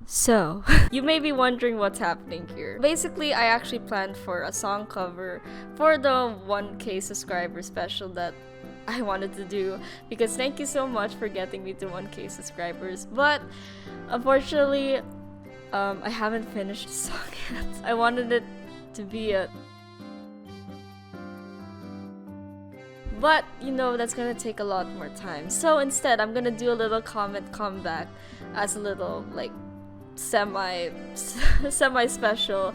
So, you may be wondering what's happening here. Basically, I actually planned for a song cover for the 1K subscriber special that I wanted to do, because thank you so much for getting me to 1K subscribers. But unfortunately, I haven't finished the song yet. I wanted it to be a... But, you know, that's gonna take a lot more time. So instead, I'm gonna do a little comment comeback as a little, like, semi special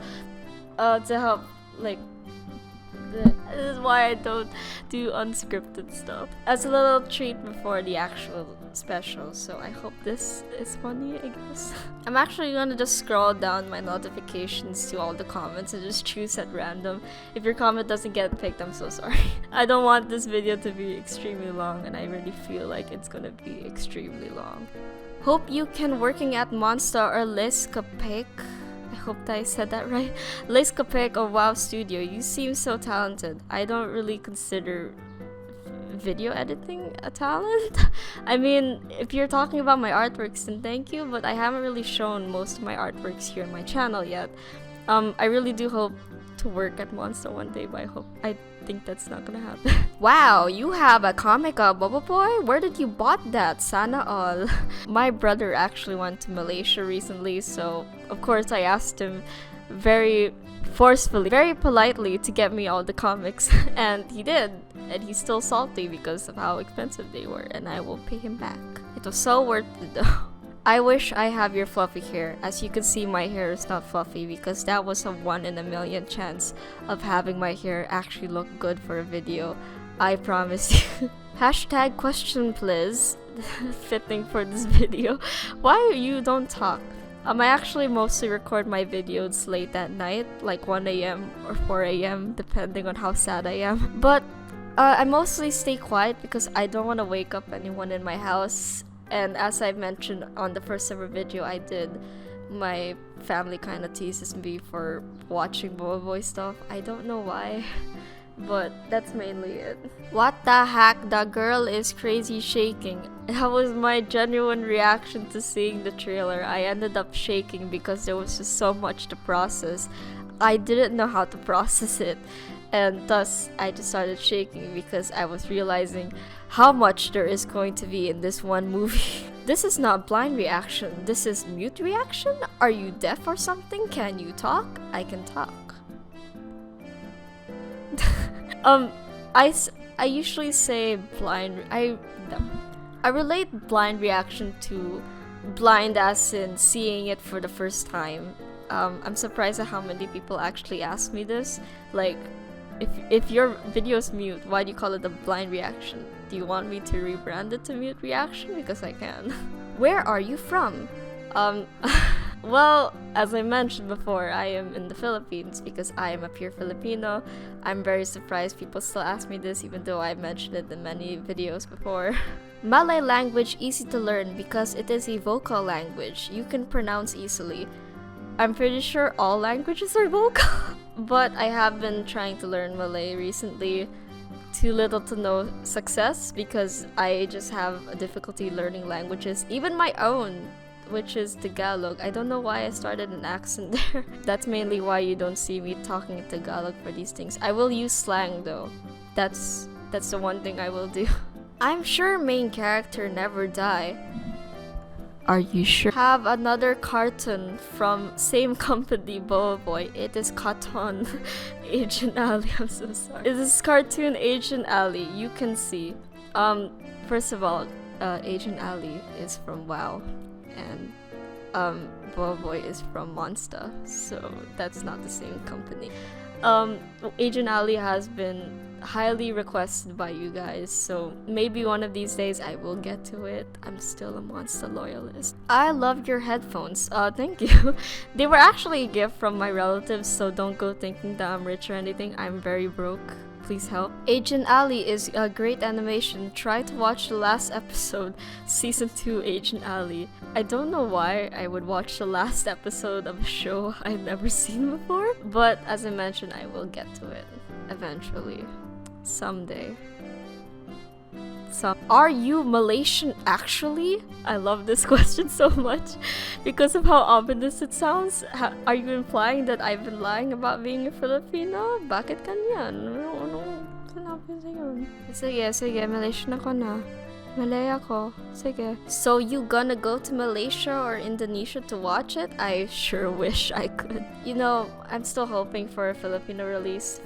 to help, like, this is why I don't do unscripted stuff, as a little treat before the actual special. So I hope this is funny, I guess. I'm actually gonna just scroll down my notifications to all the comments and just choose at random. If your comment doesn't get picked, I'm so sorry. I don't want this video to be extremely long, and I really feel like it's gonna be extremely long. Hope you can working at Monsta or Liskapek. I hope that I said that right. Liskapek or WoW Studio. You seem so talented. I don't really consider video editing a talent. I mean, if you're talking about my artworks, then thank you, but I haven't really shown most of my artworks here on my channel yet. I really do hope to work at Monsta one day, but I think that's not gonna happen. Wow, you have a comic Boba Boy? Where did you bought that? Sana all. My brother actually went to Malaysia recently, so of course I asked him very forcefully, very politely, to get me all the comics, and he did. And he's still salty because of how expensive they were, and I will pay him back. It was so worth it though. I wish I have your fluffy hair. As you can see, my hair is not fluffy because that was a 1 in a million chance of having my hair actually look good for a video. I promise you. Hashtag question please. Fitting for this video. Why you don't talk? I actually mostly record my videos late at night, like 1 a.m. or 4 a.m. depending on how sad I am. But I mostly stay quiet because I don't want to wake up anyone in my house. And as I mentioned on the first ever video I did, my family kind of teases me for watching Boba Boy stuff. I don't know why, but that's mainly it. What the heck? The girl is crazy shaking. That was my genuine reaction to seeing the trailer. I ended up shaking because there was just so much to process. I didn't know how to process it, and thus I just started shaking because I was realizing how much there is going to be in this one movie. This is not blind reaction, this is mute reaction? Are you deaf or something? Can you talk? I can talk. I usually say blind. I relate blind reaction to blind as in seeing it for the first time. I'm surprised at how many people actually ask me this. Like, if your video's mute, why do you call it a blind reaction? Do you want me to rebrand it to mute reaction? Because I can. Where are you from? Well, as I mentioned before, I am in the Philippines because I am a pure Filipino. I'm very surprised people still ask me this even though I mentioned it in many videos before. Malay language easy to learn because it is a vocal language. You can pronounce easily. I'm pretty sure all languages are vocal. But I have been trying to learn Malay recently. Too little to no success because I just have a difficulty learning languages, even my own, which is Tagalog. I don't know why I started an accent there. That's mainly why you don't see me talking in Tagalog for these things. I will use slang though. That's the one thing I will do. I'm sure main character never die. Are you sure? Have another cartoon from same company, Boba Boy. It is Cartoon Agent Ali. I'm so sorry. It is cartoon Agent Ali. You can see. First of all, Agent Ali is from WoW, and Boba Boy is from Monsta, so that's not the same company. Agent Ali has been highly requested by you guys, so maybe one of these days I will get to it. I'm still a Monsta loyalist. I love your headphones. Thank you. They were actually a gift from my relatives, so don't go thinking that I'm rich or anything. I'm very broke. Please help. Agent Ali is a great animation. Try to watch the last episode, season 2 Agent Ali. I don't know why I would watch the last episode of a show I've never seen before, but as I mentioned, I will get to it eventually. Someday. song. Are you Malaysian actually? I love this question so much because of how ominous it sounds. Are you implying that I've been lying about being a Filipino? Bakit ganyan? Ano sinabi sa'yo? Sige, Malaysian ako na. Malay ako. Sige. So you gonna go to Malaysia or Indonesia to watch it? I sure wish I could. You know, I'm still hoping for a Filipino release.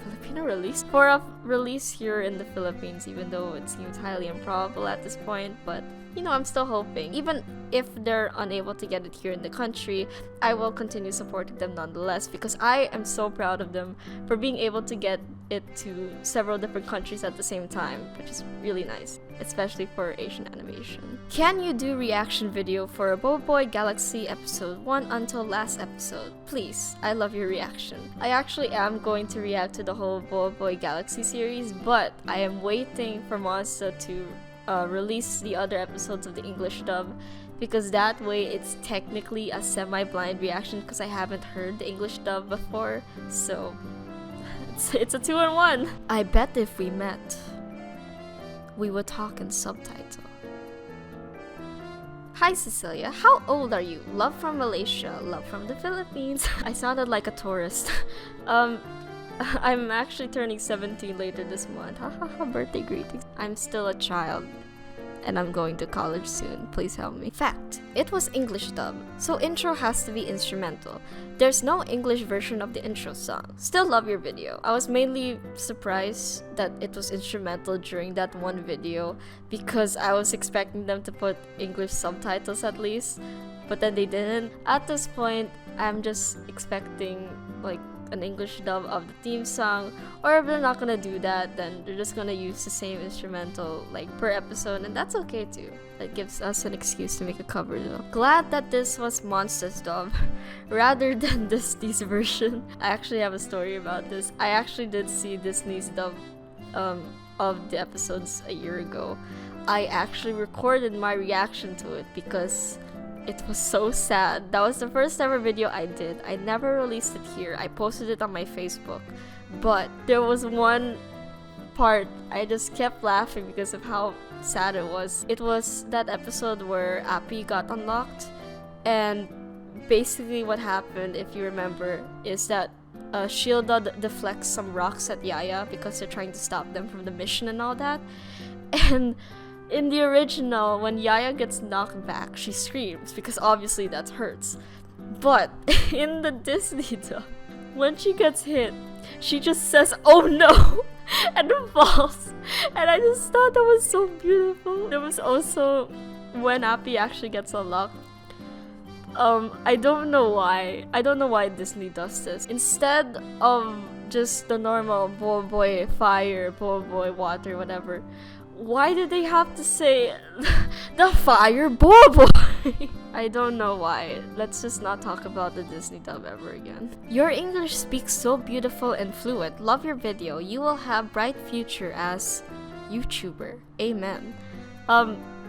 For a release here in the Philippines, even though it seems highly improbable at this point, but you know, I'm still hoping. Even if they're unable to get it here in the country, I will continue supporting them nonetheless because I am so proud of them for being able to get it to several different countries at the same time, which is really nice, especially for Asian animation. Can you do reaction video for Boboiboy Galaxy episode 1 until last episode? Please, I love your reaction. I actually am going to react to the whole Boboiboy Galaxy series, but I am waiting for Monsta to release the other episodes of the English dub because that way it's technically a semi-blind reaction because I haven't heard the English dub before, so it's a 2-in-1. I bet if we met, we would talk in subtitle. Hi Cecilia, how old are you? Love from Malaysia, love from the Philippines. I sounded like a tourist. I'm actually turning 17 later this month. Hahaha, birthday greetings. I'm still a child and I'm going to college soon. Please help me. Fact, it was English dub, so intro has to be instrumental. There's no English version of the intro song. Still love your video. I was mainly surprised that it was instrumental during that one video because I was expecting them to put English subtitles at least, but then they didn't. At this point, I'm just expecting like an English dub of the theme song, or if they're not gonna do that, then they're just gonna use the same instrumental like per episode, and that's okay too. That gives us an excuse to make a cover though. Glad that this was Monsta's dub rather than Disney's version. I actually have a story about this. I actually did see Disney's dub of the episodes a year ago. I actually recorded my reaction to it because it was so sad. That was the first ever video I did. I never released it here. I posted it on my Facebook. But there was one part I just kept laughing because of how sad it was. It was that episode where Appy got unlocked. And basically what happened, if you remember, is that Shielda deflects some rocks at Yaya because they're trying to stop them from the mission and all that. And in the original, when Yaya gets knocked back, she screams because obviously that hurts. But in the Disney dub, when she gets hit, she just says, "Oh no!" and falls. And I just thought that was so beautiful. There was also when Appy actually gets unlocked. I don't know why. I don't know why Disney does this. Instead of just the normal Boboiboy fire, Boboiboy water, whatever, why did they have to say the fire Boboiboy? I don't know why. Let's just not talk about the Disney dub ever again. Your English speaks so beautiful and fluent. Love your video. You will have bright future as YouTuber. Amen.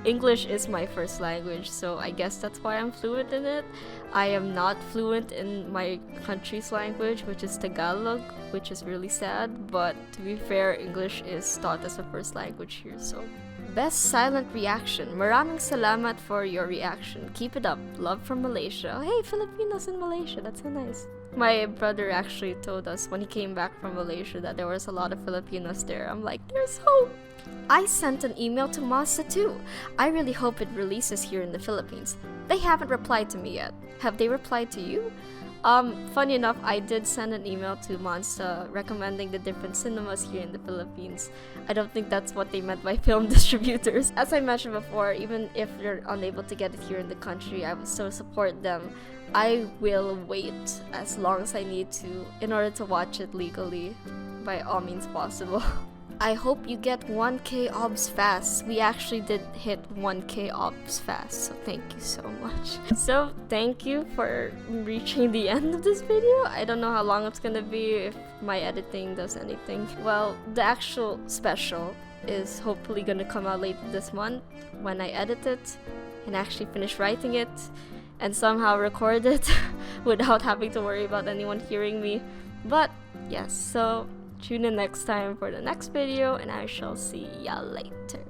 English is my first language, so I guess that's why I'm fluent in it. I am not fluent in my country's language, which is Tagalog, which is really sad, but to be fair, English is taught as a first language here, so. Best silent reaction. Maraming salamat for your reaction. Keep it up. Love from Malaysia. Oh, hey, Filipinos in Malaysia. That's so nice. My brother actually told us when he came back from Malaysia that there was a lot of Filipinos there. I'm like, there's hope. I sent an email to Monsta too. I really hope it releases here in the Philippines. They haven't replied to me yet. Have they replied to you? Funny enough, I did send an email to Monsta recommending the different cinemas here in the Philippines. I don't think that's what they meant by film distributors. As I mentioned before, even if they're unable to get it here in the country, I will still support them. I will wait as long as I need to in order to watch it legally by all means possible. I hope you get 1K obs fast. We actually did hit 1K obs fast, so thank you so much. So thank you for reaching the end of this video. I don't know how long it's gonna be, if my editing does anything. Well, the actual special is hopefully gonna come out later this month when I edit it and actually finish writing it and somehow record it without having to worry about anyone hearing me. But yes, so tune in next time for the next video, and I shall see ya later.